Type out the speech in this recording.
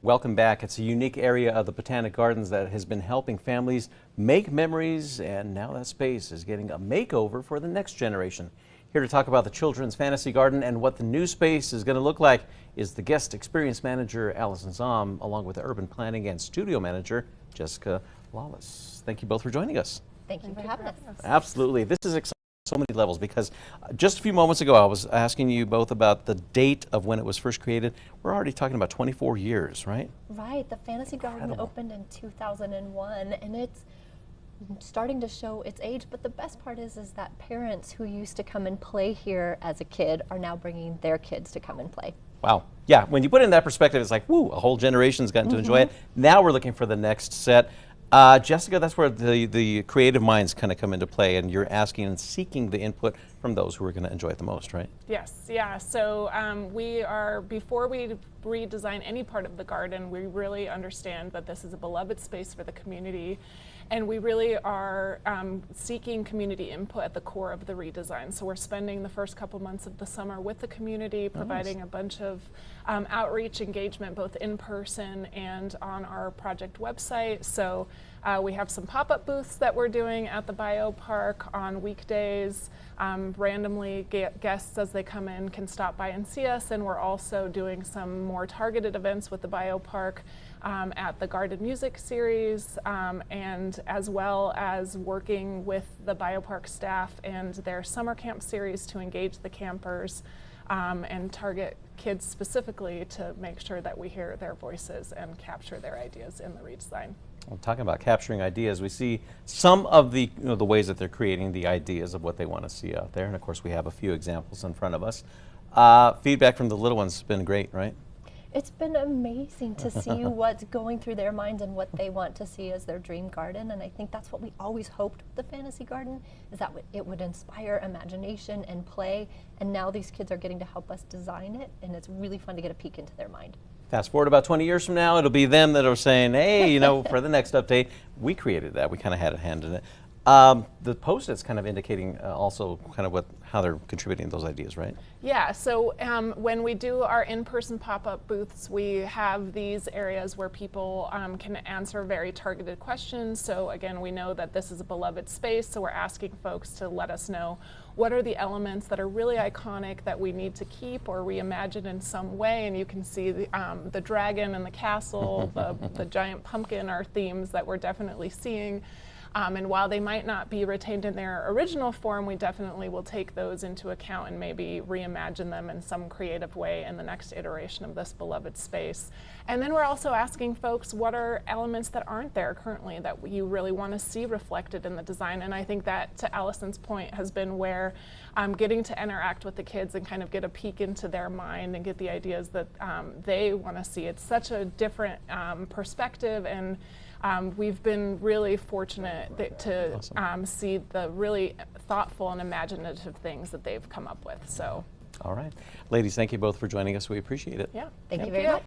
Welcome back. It's a unique area of the Botanic Gardens that has been helping families make memories, and now that space is getting a makeover for the next generation. Here to talk about the Children's Fantasy Garden and what the new space is going to look like is the guest experience manager, Allison Zahm, along with the urban planning and studio manager, Jessica Lawless. Thank you both for joining us. Thank you for having us. Absolutely. This is exciting on so many levels because just a few moments ago I was asking you both about the date of when it was first created. We're already talking about 24 years, right? Right. The Fantasy Garden opened in 2001, and it's starting to show its age, but the best part is that parents who used to come and play here as a kid are now bringing their kids to come and play. Wow. Yeah, when you put it in that perspective, it's like, woo, a whole generation's gotten to enjoy it. Now we're looking for the next set. Jessica, that's where the creative minds kind of come into play, and you're asking and seeking the input from those who are going to enjoy it the most, right? Yes, yeah. So before we redesign any part of the garden, we really understand that this is a beloved space for the community, and we really are seeking community input at the core of the redesign. So we're spending the first couple months of the summer with the community, providing a bunch of outreach engagement, both in person and on our project website. So we have some pop-up booths that we're doing at the BioPark on weekdays. Randomly, guests as they come in can stop by and see us, and we're also doing some more targeted events with the BioPark at the Guarded Music series, and as well as working with the BioPark staff and their summer camp series to engage the campers and target kids specifically to make sure that we hear their voices and capture their ideas in the redesign. Well, talking about capturing ideas, we see some of the the ways that they're creating the ideas of what they want to see out there, and of course we have a few examples in front of us. Feedback from the little ones has been great, right? It's been amazing to see what's going through their minds and what they want to see as their dream garden, and I think that's what we always hoped with the Fantasy Garden, is that it would inspire imagination and play, and now these kids are getting to help us design it, and it's really fun to get a peek into their mind. Fast forward about 20 years from now, it'll be them that are saying, hey, for the next update, we created that. We kind of had a hand in it. The Post-its kind of indicating also kind of how they're contributing to those ideas, right? Yeah, so when we do our in-person pop-up booths, we have these areas where people can answer very targeted questions. So again, we know that this is a beloved space, so we're asking folks to let us know what are the elements that are really iconic that we need to keep or reimagine in some way. And you can see the dragon and the castle, the giant pumpkin are themes that we're definitely seeing. And while they might not be retained in their original form, we definitely will take those into account and maybe reimagine them in some creative way in the next iteration of this beloved space. And then we're also asking folks, what are elements that aren't there currently that you really want to see reflected in the design? And I think that, to Allison's point, has been where getting to interact with the kids and kind of get a peek into their mind and get the ideas that they want to see. It's such a different perspective, and we've been really fortunate to see the really thoughtful and imaginative things that they've come up with. So, all right. Ladies, thank you both for joining us. We appreciate it. Yeah. Thank you very much.